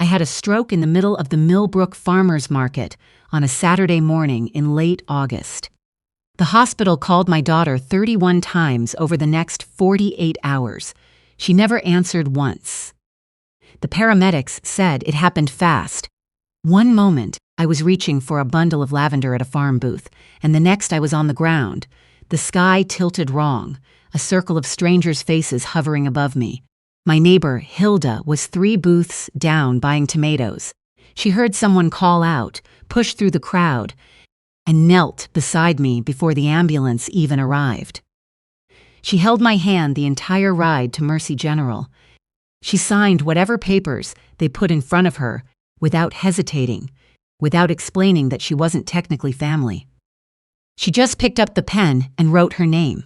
I had a stroke in the middle of the Millbrook Farmers Market on a Saturday morning in late August. The hospital called my daughter 31 times over the next 48 hours. She never answered once. The paramedics said it happened fast. One moment, I was reaching for a bundle of lavender at a farm booth, and the next I was on the ground. The sky tilted wrong, a circle of strangers' faces hovering above me. My neighbor, Hilda, was 3 booths down buying tomatoes. She heard someone call out, pushed through the crowd, and knelt beside me before the ambulance even arrived. She held my hand the entire ride to Mercy General. She signed whatever papers they put in front of her without hesitating, without explaining that she wasn't technically family. She just picked up the pen and wrote her name.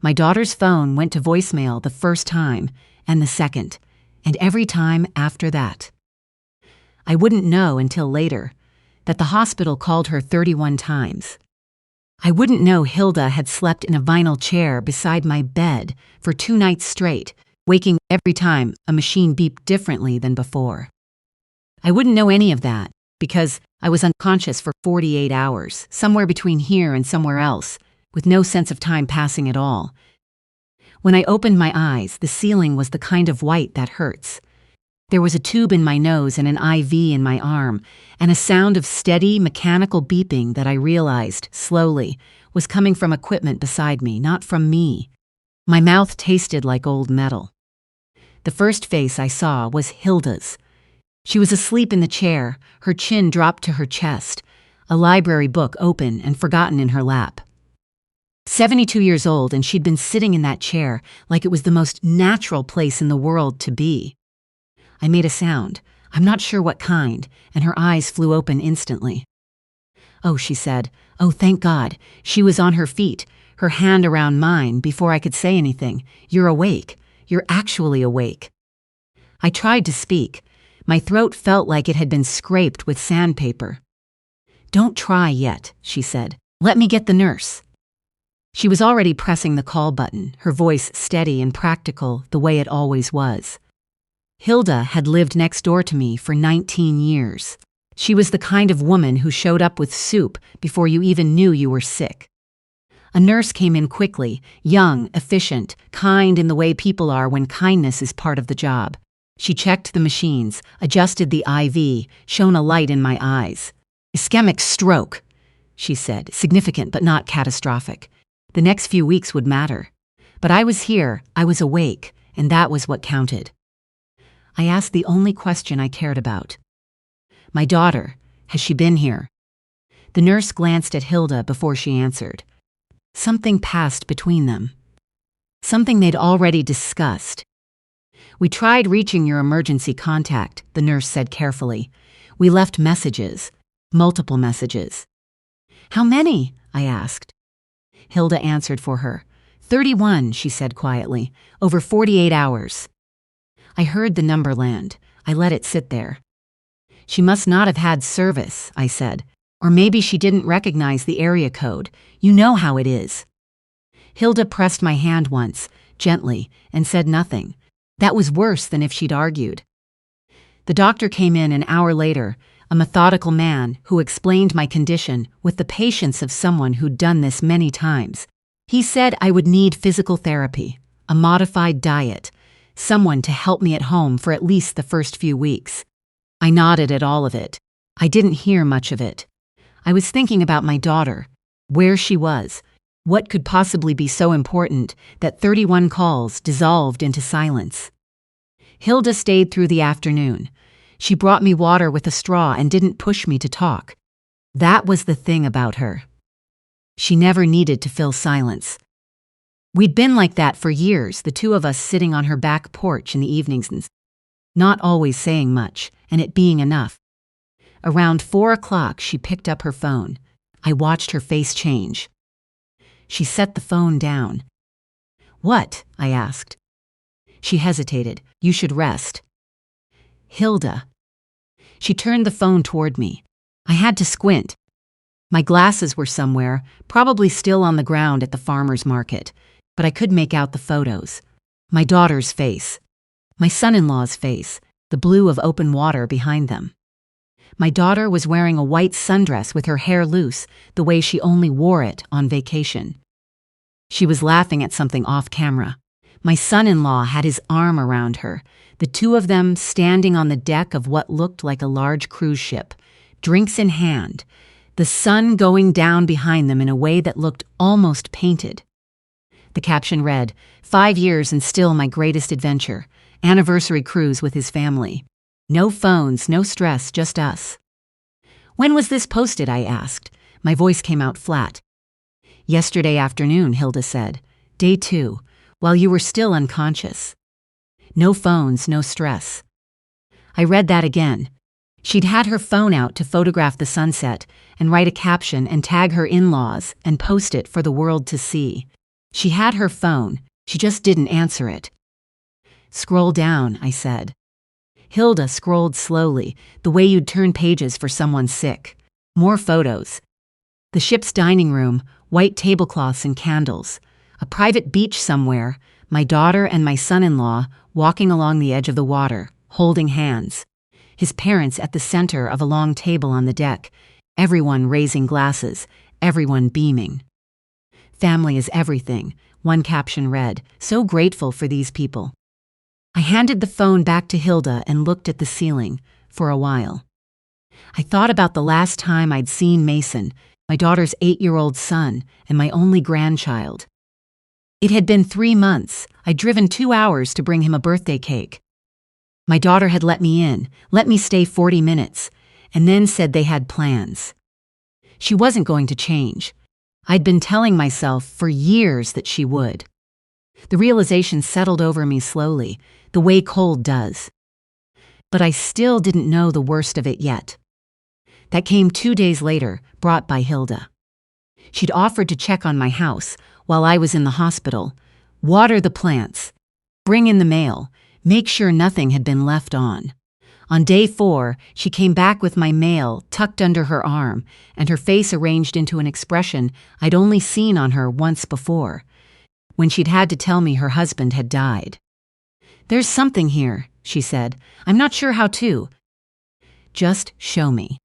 My daughter's phone went to voicemail the first time and the second, and every time after that. I wouldn't know until later that the hospital called her 31 times. I wouldn't know Hilda had slept in a vinyl chair beside my bed for 2 nights straight, waking every time a machine beeped differently than before. I wouldn't know any of that because I was unconscious for 48 hours, somewhere between here and somewhere else, with no sense of time passing at all. When I opened my eyes, the ceiling was the kind of white that hurts. There was a tube in my nose and an IV in my arm, and a sound of steady, mechanical beeping that I realized, slowly, was coming from equipment beside me, not from me. My mouth tasted like old metal. The first face I saw was Hilda's. She was asleep in the chair, her chin dropped to her chest, a library book open and forgotten in her lap. 72 years old, and she'd been sitting in that chair like it was the most natural place in the world to be. I made a sound, I'm not sure what kind, and her eyes flew open instantly. "Oh," she said. "Oh, thank God." She was on her feet, her hand around mine before I could say anything. "You're awake. You're actually awake." I tried to speak. My throat felt like it had been scraped with sandpaper. "Don't try yet," she said. "Let me get the nurse." She was already pressing the call button, her voice steady and practical the way it always was. Hilda had lived next door to me for 19 years. She was the kind of woman who showed up with soup before you even knew you were sick. A nurse came in quickly, young, efficient, kind in the way people are when kindness is part of the job. She checked the machines, adjusted the IV, shone a light in my eyes. "Ischemic stroke," she said, "significant but not catastrophic. The next few weeks would matter." But I was here, I was awake, and that was what counted. I asked the only question I cared about. "My daughter, has she been here?" The nurse glanced at Hilda before she answered. Something passed between them. Something they'd already discussed. "We tried reaching your emergency contact," the nurse said carefully. "We left messages, multiple messages." "How many?" I asked. Hilda answered for her. 31, she said quietly, over 48 hours. I heard the number land. I let it sit there. "She must not have had service," I said. "Or maybe she didn't recognize the area code. You know how it is." Hilda pressed my hand once, gently, and said nothing. That was worse than if she'd argued. The doctor came in an hour later, a methodical man who explained my condition with the patience of someone who'd done this many times. He said I would need physical therapy, a modified diet, someone to help me at home for at least the first few weeks. I nodded at all of it. I didn't hear much of it. I was thinking about my daughter, where she was, what could possibly be so important that 31 calls dissolved into silence. Hilda stayed through the afternoon. She brought me water with a straw and didn't push me to talk. That was the thing about her. She never needed to fill silence. We'd been like that for years, the two of us sitting on her back porch in the evenings, not always saying much, and it being enough. Around 4 o'clock, she picked up her phone. I watched her face change. She set the phone down. "What?" I asked. She hesitated. "You should rest." "Hilda." She turned the phone toward me. I had to squint. My glasses were somewhere, probably still on the ground at the farmer's market, but I could make out the photos. My daughter's face. My son-in-law's face. the blue of open water behind them. My daughter was wearing a white sundress with her hair loose, the way she only wore it on vacation. She was laughing at something off camera. My son-in-law had his arm around her, the two of them standing on the deck of what looked like a large cruise ship, drinks in hand, the sun going down behind them in a way that looked almost painted. The caption read, "5 years and still my greatest adventure. Anniversary cruise with his family. No phones, no stress, just us." "When was this posted?" I asked. My voice came out flat. "Yesterday afternoon," Hilda said. "Day 2, while you were still unconscious. No phones, no stress." I read that again. She'd had her phone out to photograph the sunset and write a caption and tag her in-laws and post it for the world to see. She had her phone, she just didn't answer it. "Scroll down," I said. Hilda scrolled slowly, the way you'd turn pages for someone sick. More photos. The ship's dining room, white tablecloths and candles. A private beach somewhere, my daughter and my son-in-law walking along the edge of the water, holding hands. His parents at the center of a long table on the deck, everyone raising glasses, everyone beaming. "Family is everything," one caption read, "so grateful for these people." I handed the phone back to Hilda and looked at the ceiling for a while. I thought about the last time I'd seen Mason, my daughter's 8-year-old son and my only grandchild. It had been 3 months. I'd driven 2 hours to bring him a birthday cake. My daughter had let me in, let me stay 40 minutes, and then said they had plans. She wasn't going to change. I'd been telling myself for years that she would. The realization settled over me slowly, the way cold does. But I still didn't know the worst of it yet. That came 2 days later, brought by Hilda. She'd offered to check on my house while I was in the hospital, water the plants, bring in the mail, make sure nothing had been left on. On day 4, she came back with my mail tucked under her arm and her face arranged into an expression I'd only seen on her once before, when she'd had to tell me her husband had died. "There's something here," she said. "I'm not sure how to." "Just show me."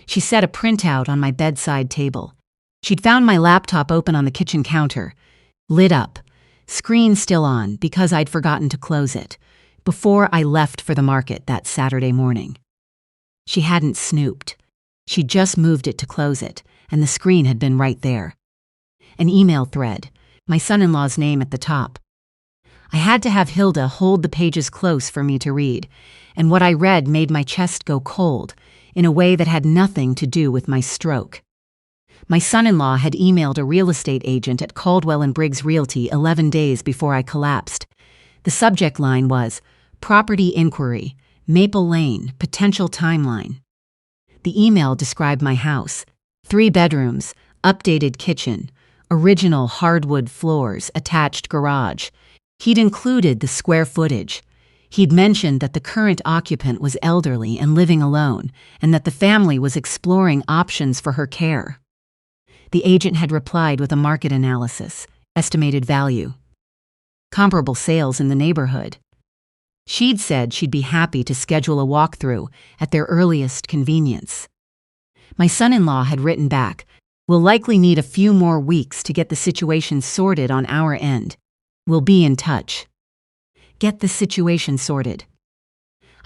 She set a printout on my bedside table. She'd found my laptop open on the kitchen counter, lit up, screen still on because I'd forgotten to close it, before I left for the market that Saturday morning. She hadn't snooped. She'd just moved it to close it, and the screen had been right there. An email thread, my son-in-law's name at the top. I had to have Hilda hold the pages close for me to read, and what I read made my chest go cold in a way that had nothing to do with my stroke. My son-in-law had emailed a real estate agent at Caldwell & Briggs Realty 11 days before I collapsed. The subject line was, "Property Inquiry, Maple Lane, Potential Timeline." The email described my house, 3 bedrooms, updated kitchen, original hardwood floors, attached garage. He'd included the square footage. He'd mentioned that the current occupant was elderly and living alone, and that the family was exploring options for her care. The agent had replied with a market analysis, estimated value, comparable sales in the neighborhood. She'd said she'd be happy to schedule a walkthrough at their earliest convenience. My son-in-law had written back, "We'll likely need a few more weeks to get the situation sorted on our end. We'll be in touch." Get the situation sorted.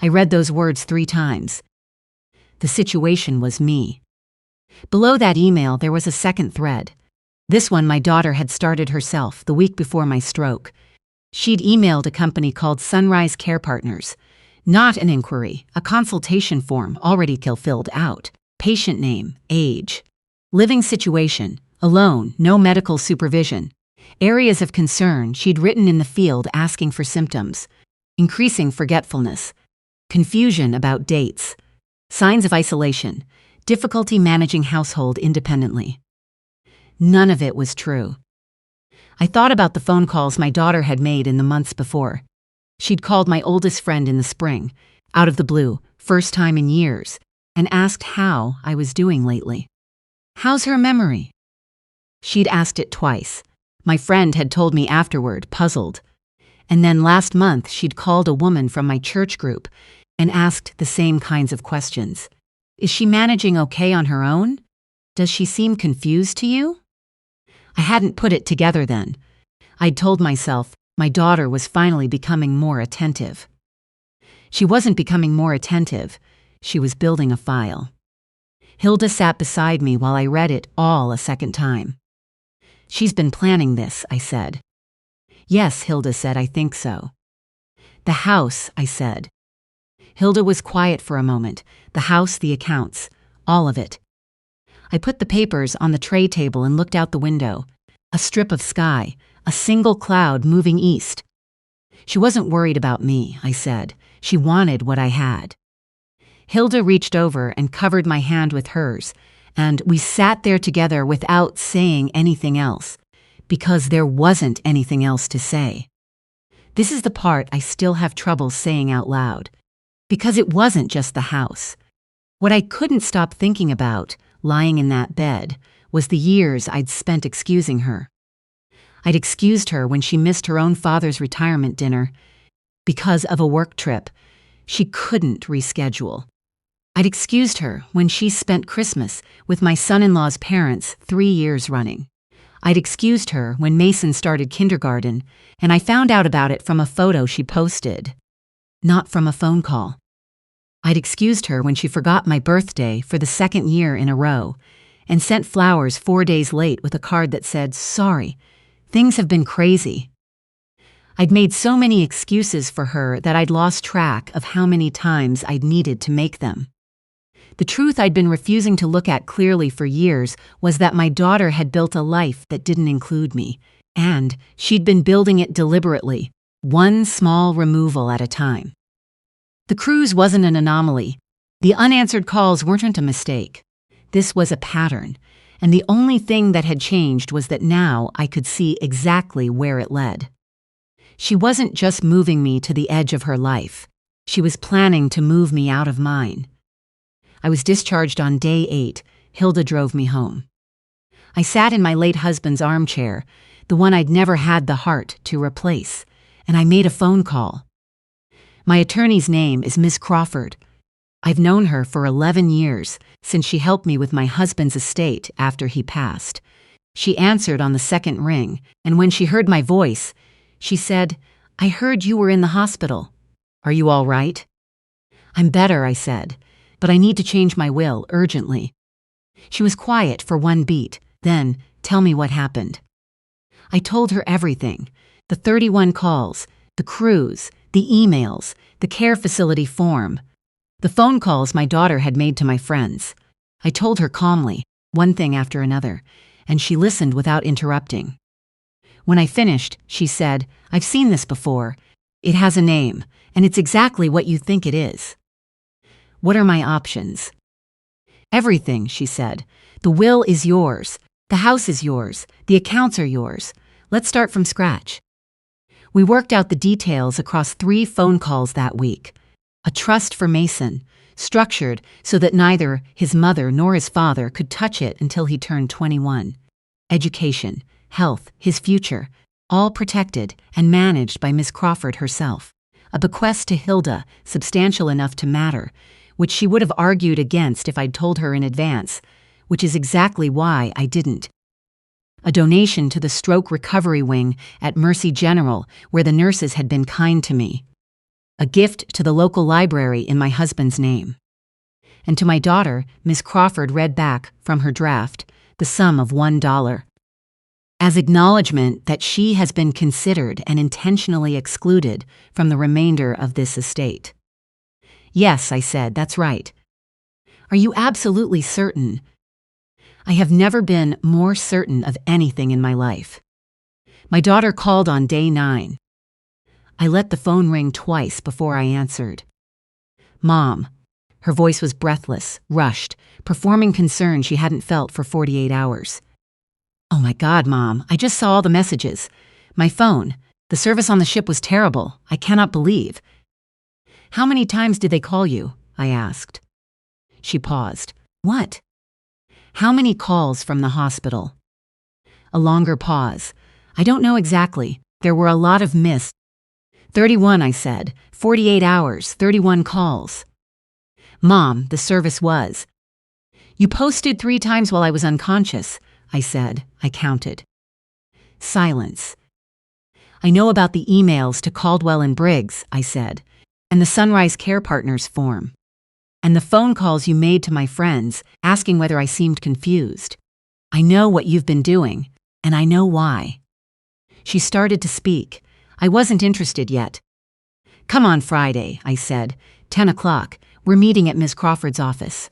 I read those words 3 times. The situation was me. Below that email, there was a second thread. This one my daughter had started herself the week before my stroke. She'd emailed a company called Sunrise Care Partners. Not an inquiry, a consultation form already filled out. Patient name, age. Living situation, alone, no medical supervision. Areas of concern she'd written in the field asking for symptoms. Increasing forgetfulness. Confusion about dates. Signs of isolation. Difficulty managing household independently. None of it was true. I thought about the phone calls my daughter had made in the months before. She'd called my oldest friend in the spring, out of the blue, first time in years, and asked how I was doing lately. "How's her memory?" She'd asked it twice. My friend had told me afterward, puzzled. And then last month she'd called a woman from my church group and asked the same kinds of questions. Is she managing okay on her own? Does she seem confused to you? I hadn't put it together then. I'd told myself my daughter was finally becoming more attentive. She wasn't becoming more attentive. She was building a file. Hilda sat beside me while I read it all a second time. She's been planning this, I said. Yes, Hilda said, I think so. The house, I said. Hilda was quiet for a moment. The house, the accounts, all of it. I put the papers on the tray table and looked out the window. A strip of sky, a single cloud moving east. She wasn't worried about me, I said. She wanted what I had. Hilda reached over and covered my hand with hers, and we sat there together without saying anything else, because there wasn't anything else to say. This is the part I still have trouble saying out loud, because it wasn't just the house. What I couldn't stop thinking about, lying in that bed, was the years I'd spent excusing her. I'd excused her when she missed her own father's retirement dinner because of a work trip she couldn't reschedule. I'd excused her when she spent Christmas with my son-in-law's parents 3 years running. I'd excused her when Mason started kindergarten, and I found out about it from a photo she posted, not from a phone call. I'd excused her when she forgot my birthday for the 2nd year in a row and sent flowers 4 days late with a card that said, "Sorry, things have been crazy." I'd made so many excuses for her that I'd lost track of how many times I'd needed to make them. The truth I'd been refusing to look at clearly for years was that my daughter had built a life that didn't include me, and she'd been building it deliberately, one small removal at a time. The cruise wasn't an anomaly. The unanswered calls weren't a mistake. This was a pattern, and the only thing that had changed was that now I could see exactly where it led. She wasn't just moving me to the edge of her life. She was planning to move me out of mine. I was discharged on day 8. Hilda drove me home. I sat in my late husband's armchair, the one I'd never had the heart to replace, and I made a phone call. My attorney's name is Miss Crawford. I've known her for 11 years, since she helped me with my husband's estate after he passed. She answered on the 2nd ring, and when she heard my voice, she said, "I heard you were in the hospital. Are you all right?" "I'm better," I said, "but I need to change my will urgently." She was quiet for one beat, then, "Tell me what happened." I told her everything, the 31 calls, the cruise, the emails, the care facility form, the phone calls my daughter had made to my friends. I told her calmly, one thing after another, and she listened without interrupting. When I finished, she said, "I've seen this before. It has a name, and it's exactly what you think it is." "What are my options?" "Everything," she said. "The will is yours. The house is yours. The accounts are yours. Let's start from scratch." We worked out the details across 3 phone calls that week. A trust for Mason, structured so that neither his mother nor his father could touch it until he turned 21. Education, health, his future, all protected and managed by Miss Crawford herself. A bequest to Hilda, substantial enough to matter, which she would have argued against if I'd told her in advance, which is exactly why I didn't. A donation to the stroke recovery wing at Mercy General, where the nurses had been kind to me. A gift to the local library in my husband's name. And to my daughter, Miss Crawford read back, from her draft, the sum of $1. As acknowledgement that she has been considered and intentionally excluded from the remainder of this estate. "Yes," I said, "that's right." "Are you absolutely certain?" I have never been more certain of anything in my life. My daughter called on day 9. I let the phone ring twice before I answered. "Mom." Her voice was breathless, rushed, performing concern she hadn't felt for 48 hours. "Oh my God, Mom, I just saw all the messages. My phone. The service on the ship was terrible. I cannot believe." "How many times did they call you?" I asked. She paused. "What?" "How many calls from the hospital?" A longer pause. "I don't know exactly. There were a lot of missed." 31, I said. 48 hours, 31 calls. Mom, the service was. You posted 3 times while I was unconscious, I said. I counted. Silence. I know about the emails to Caldwell and Briggs, I said, and the Sunrise Care Partners form, and the phone calls you made to my friends asking whether I seemed confused. I know what you've been doing, and I know why. She started to speak. I wasn't interested yet. Come on Friday, I said. 10 o'clock. We're meeting at Ms. Crawford's office.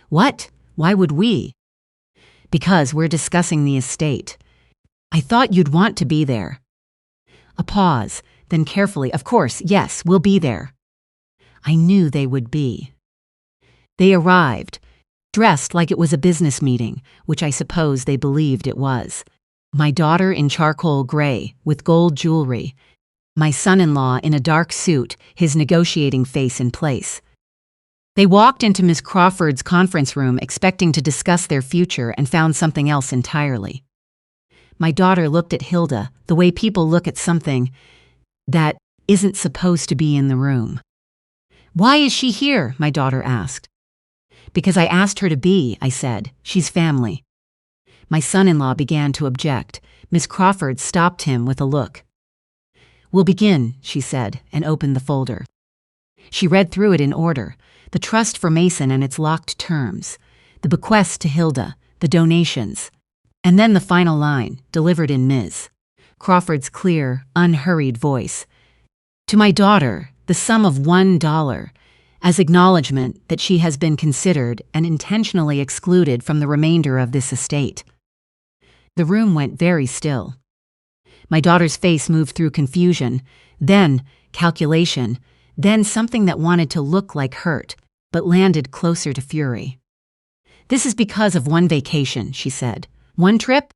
What? Why would we? Because we're discussing the estate. I thought you'd want to be there. A pause, then carefully, of course, yes, we'll be there. I knew they would be. They arrived, dressed like it was a business meeting, which I suppose they believed it was. My daughter in charcoal gray, with gold jewelry. My son-in-law in a dark suit, his negotiating face in place. They walked into Miss Crawford's conference room expecting to discuss their future and found something else entirely. My daughter looked at Hilda the way people look at something that isn't supposed to be in the room. Why is she here? My daughter asked. Because I asked her to be, I said. She's family. My son-in-law began to object. Miss Crawford stopped him with a look. We'll begin, she said, and opened the folder. She read through it in order. The trust for Mason and its locked terms, the bequest to Hilda, the donations, and then the final line, delivered in Ms. Crawford's clear, unhurried voice. To my daughter, the sum of $1, as acknowledgement that she has been considered and intentionally excluded from the remainder of this estate. The room went very still. My daughter's face moved through confusion, then calculation, then something that wanted to look like hurt, but landed closer to fury. This is because of one vacation, she said. One trip?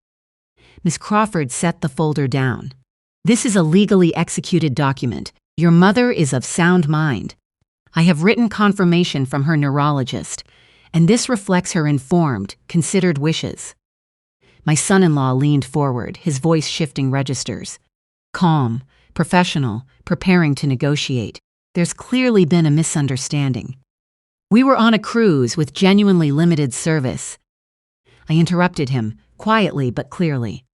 Miss Crawford set the folder down. This is a legally executed document. Your mother is of sound mind. I have written confirmation from her neurologist, and this reflects her informed, considered wishes. My son-in-law leaned forward, his voice shifting registers. Calm, professional, preparing to negotiate. There's clearly been a misunderstanding. We were on a cruise with genuinely limited service. I interrupted him, quietly but clearly.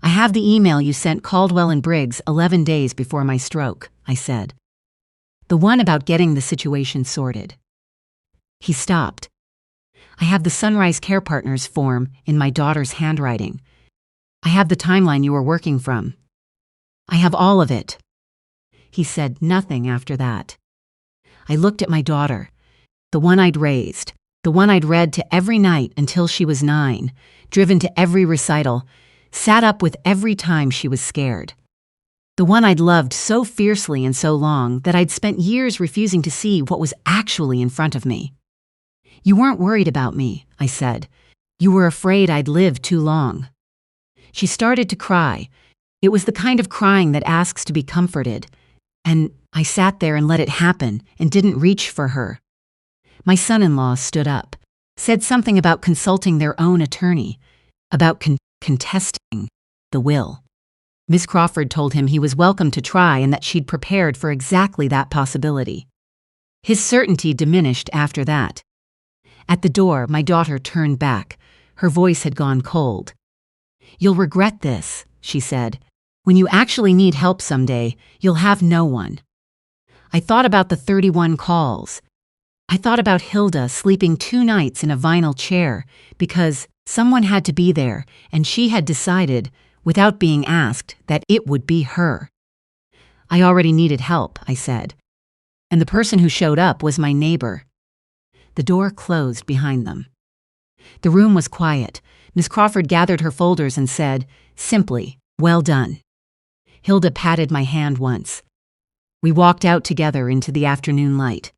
I have the email you sent Caldwell and Briggs 11 days before my stroke, I said. The one about getting the situation sorted. He stopped. I have the Sunrise Care Partners form in my daughter's handwriting. I have the timeline you were working from. I have all of it. He said nothing after that. I looked at my daughter, the one I'd raised, the one I'd read to every night until she was 9, driven to every recital, sat up with every time she was scared. The one I'd loved so fiercely and so long that I'd spent years refusing to see what was actually in front of me. You weren't worried about me, I said. You were afraid I'd lived too long. She started to cry. It was the kind of crying that asks to be comforted. And I sat there and let it happen and didn't reach for her. My son-in-law stood up, said something about consulting their own attorney, about contesting the will. Miss Crawford told him he was welcome to try and that she'd prepared for exactly that possibility. His certainty diminished after that. At the door, my daughter turned back. Her voice had gone cold. You'll regret this, she said. When you actually need help someday, you'll have no one. I thought about the 31 calls. I thought about Hilda sleeping 2 nights in a vinyl chair because someone had to be there and she had decided, without being asked, that it would be her. I already needed help, I said. And the person who showed up was my neighbor. The door closed behind them. The room was quiet. Miss Crawford gathered her folders and said, simply, well done. Hilda patted my hand once. We walked out together into the afternoon light.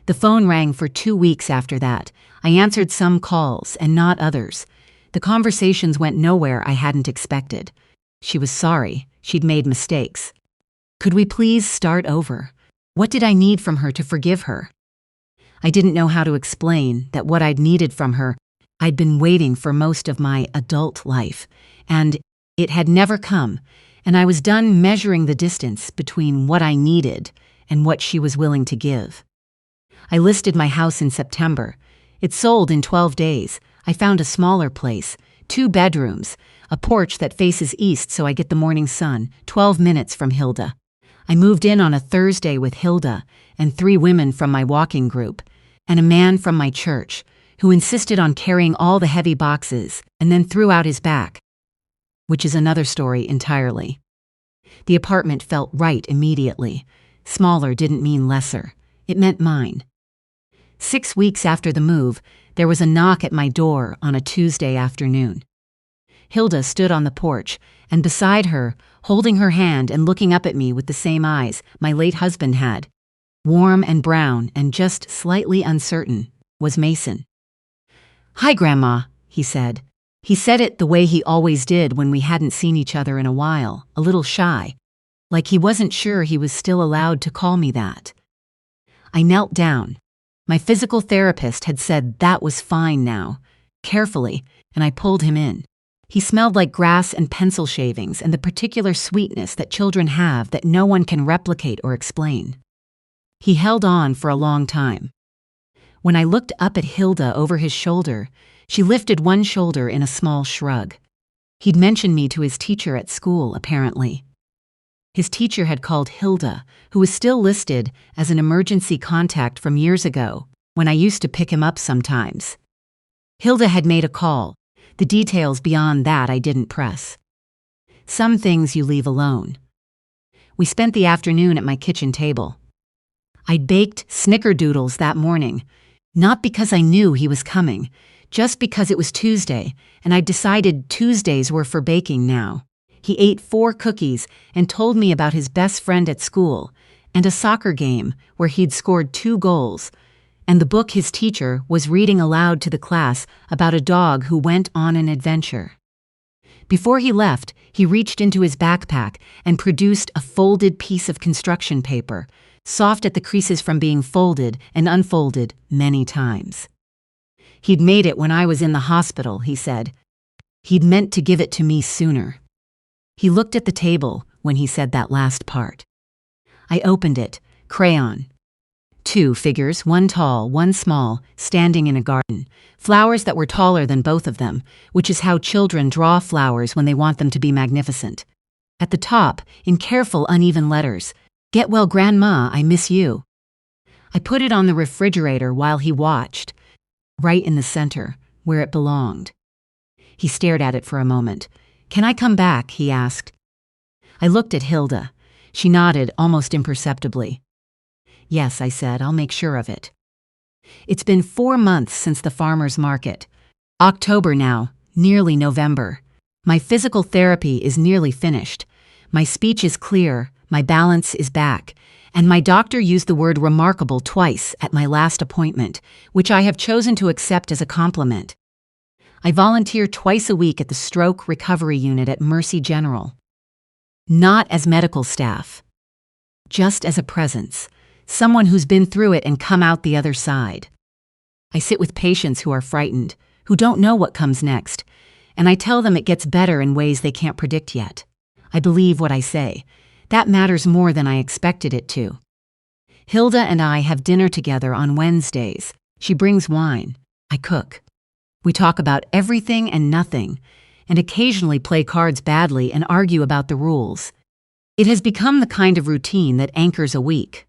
The phone rang for 2 weeks after that. I answered some calls and not others. The conversations went nowhere I hadn't expected. She was sorry. She'd made mistakes. Could we please start over? What did I need from her to forgive her? I didn't know how to explain that what I'd needed from her, I'd been waiting for most of my adult life, and it had never come, and I was done measuring the distance between what I needed and what she was willing to give. I listed my house in September. It sold in 12 days. I found a smaller place, 2 bedrooms, a porch that faces east so I get the morning sun, 12 minutes from Hilda. I moved in on a Thursday with Hilda and 3 women from my walking group, and a man from my church, who insisted on carrying all the heavy boxes and then threw out his back, which is another story entirely. The apartment felt right immediately. Smaller didn't mean lesser. It meant mine. 6 weeks after the move, there was a knock at my door on a Tuesday afternoon. Hilda stood on the porch, and beside her, holding her hand and looking up at me with the same eyes my late husband had, warm and brown and just slightly uncertain, was Mason. "Hi, Grandma," he said. He said it the way he always did when we hadn't seen each other in a while, a little shy, like he wasn't sure he was still allowed to call me that. I knelt down. My physical therapist had said that was fine now, carefully, and I pulled him in. He smelled like grass and pencil shavings and the particular sweetness that children have that no one can replicate or explain. He held on for a long time. When I looked up at Hilda over his shoulder, she lifted one shoulder in a small shrug. He'd mentioned me to his teacher at school, apparently. His teacher had called Hilda, who was still listed as an emergency contact from years ago, when I used to pick him up sometimes. Hilda had made a call. The details beyond that I didn't press. Some things you leave alone. We spent the afternoon at my kitchen table. I'd baked snickerdoodles that morning, not because I knew he was coming, just because it was Tuesday, and I'd decided Tuesdays were for baking now. He ate 4 cookies and told me about his best friend at school, and a soccer game where he'd scored 2 goals, and the book his teacher was reading aloud to the class about a dog who went on an adventure. Before he left, he reached into his backpack and produced a folded piece of construction paper, soft at the creases from being folded and unfolded many times. He'd made it when I was in the hospital, he said. He'd meant to give it to me sooner. He looked at the table when he said that last part. I opened it, crayon. 2 figures, one tall, one small, standing in a garden. Flowers that were taller than both of them, which is how children draw flowers when they want them to be magnificent. At the top, in careful, uneven letters, "Get well, Grandma, I miss you." I put it on the refrigerator while he watched, right in the center, where it belonged. He stared at it for a moment. "Can I come back?" he asked. I looked at Hilda. She nodded almost imperceptibly. "Yes," I said, "I'll make sure of it." It's been 4 months since the farmer's market. October now, nearly November. My physical therapy is nearly finished. My speech is clear, my balance is back, and my doctor used the word remarkable twice at my last appointment, which I have chosen to accept as a compliment. I volunteer twice a week at the stroke recovery unit at Mercy General. Not as medical staff, just as a presence. Someone who's been through it and come out the other side. I sit with patients who are frightened, who don't know what comes next, and I tell them it gets better in ways they can't predict yet. I believe what I say. That matters more than I expected it to. Hilda and I have dinner together on Wednesdays. She brings wine. I cook. We talk about everything and nothing, and occasionally play cards badly and argue about the rules. It has become the kind of routine that anchors a week.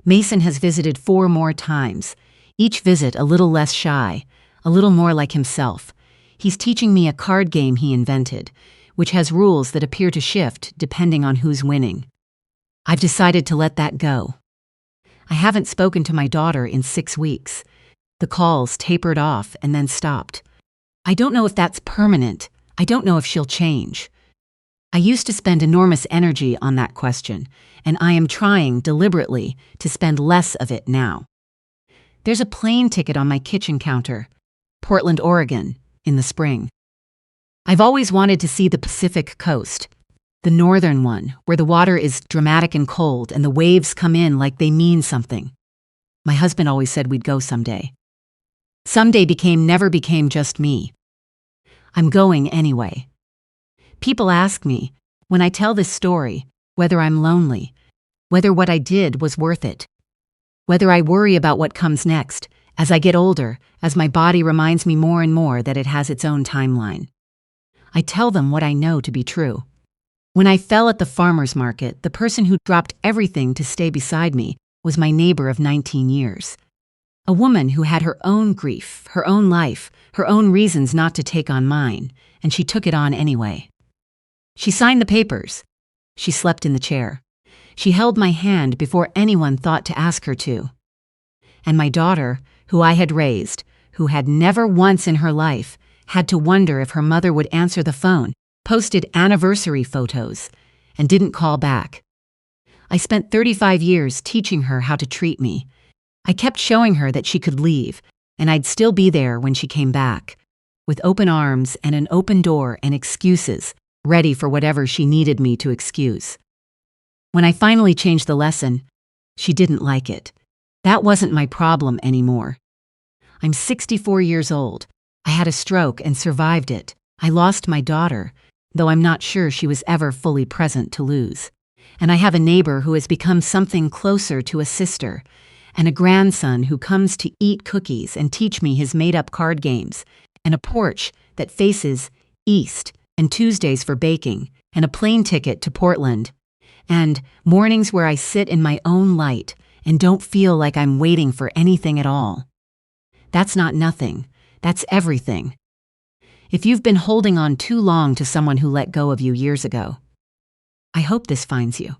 Mason has visited 4 more times, each visit a little less shy, a little more like himself. He's teaching me a card game he invented, which has rules that appear to shift depending on who's winning. I've decided to let that go. I haven't spoken to my daughter in 6 weeks. The calls tapered off and then stopped. I don't know if that's permanent. I don't know if she'll change. I used to spend enormous energy on that question, and I am trying deliberately to spend less of it now. There's a plane ticket on my kitchen counter, Portland, Oregon, in the spring. I've always wanted to see the Pacific coast, the northern one, where the water is dramatic and cold and the waves come in like they mean something. My husband always said we'd go someday. Someday never became just me. I'm going anyway. People ask me, When I tell this story, whether I'm lonely, whether what I did was worth it, whether I worry about what comes next, as I get older, as my body reminds me more and more that it has its own timeline, I tell them what I know to be true. When I fell at the farmer's market, the person who dropped everything to stay beside me was my neighbor of 19 years. A woman who had her own grief, her own life, her own reasons not to take on mine, and she took it on anyway. She signed the papers. She slept in the chair. She held my hand before anyone thought to ask her to. And my daughter, who I had raised, who had never once in her life had to wonder if her mother would answer the phone, posted anniversary photos, and didn't call back. I spent 35 years teaching her how to treat me. I kept showing her that she could leave, and I'd still be there when she came back, with open arms and an open door and excuses, ready for whatever she needed me to excuse. When I finally changed the lesson, she didn't like it. That wasn't my problem anymore. I'm 64 years old. I had a stroke and survived it. I lost my daughter, though I'm not sure she was ever fully present to lose. And I have a neighbor who has become something closer to a sister, and a grandson who comes to eat cookies and teach me his made-up card games, and a porch that faces east, and Tuesdays for baking, and a plane ticket to Portland, and mornings where I sit in my own light and don't feel like I'm waiting for anything at all. That's not nothing. That's everything. If you've been holding on too long to someone who let go of you years ago, I hope this finds you.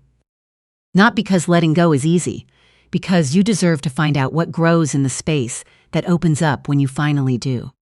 Not because letting go is easy, because you deserve to find out what grows in the space that opens up when you finally do.